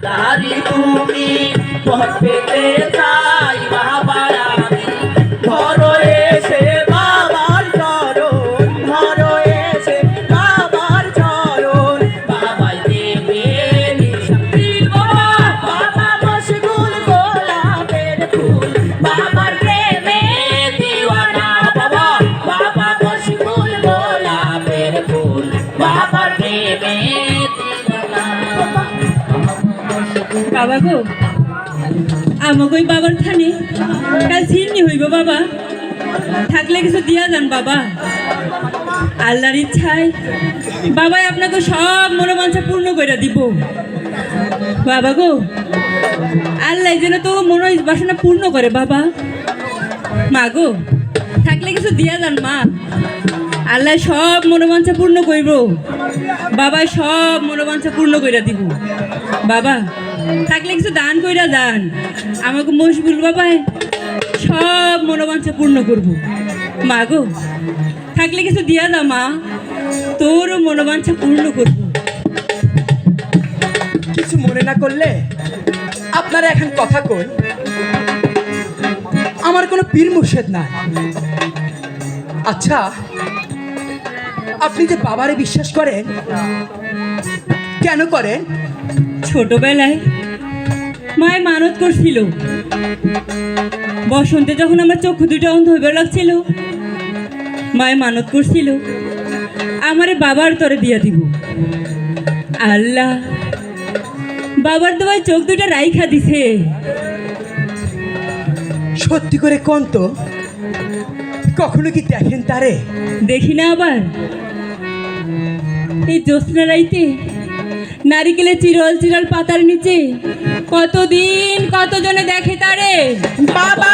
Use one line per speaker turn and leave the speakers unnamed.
তারি তুমি পথ পেতে চাই বাবা আমি ধরো এসে বাবার চরণ ধরো এসে বাবার চরণ বাবাই দেবে নিশানি বাবা মশগুল গোলাপের ফুল বাবার প্রেমে দিওয়ানা বাবা বাবা মশগুল গোলাপের ফুল বাবার প্রেমে
বাবা গো আমাকে ওই বাবার থানে কাল ছিন্নি হইব বাবা থাকলে কিছু দিয়া যান বাবা আল্লাহর ইচ্ছায় বাবাই আপনাকে সব মনোবাঞ্ছা পূর্ণ করে দিব বাবা গো আল্লাহ যেন তো মনোবাসনা পূর্ণ করে বাবা মা গো থাকলে কিছু দিয়া যান মা আল্লাহ সব মনোবাঞ্ছা পূর্ণ করব বাবাই সব মনোবাঞ্ছা পূর্ণ করে দিব বাবা থাকলে কিছু দান কইরা যান আমাকে মশগুল বাবাই সব মনোবাঞ্ছা পূর্ণ করব মা গো থাকলে কিছু দিয়া দাও মা তোরও মনোবাঞ্ছা পূর্ণ করব
কিছু মনে না করলে আপনারা এখন কথা কই আমার কোনো পীর মুর্শিদ নাই আচ্ছা আপনি যে বাবারে বিশ্বাস করেন কেন করেন
ছোটবেলায় মায় মানত করছিল বসন্তে যখন আমার চক্ষু দুটো অন্ধ হইবার লাগছিল মায় মানত করছিল আমারে বাবার তরে বিয়া দিব আল্লাহ বাবার তোমায় চোখ দুটো রাইখা দিছে
সত্যি করে কোন তো কখনো কি দেখেন তারে
দেখি না আবার এই জ্যোৎস্না রাইতে নারিকেলের চিরল চিরল পাতার নিচে কতদিন কতজনে দেখে তারে
বাবা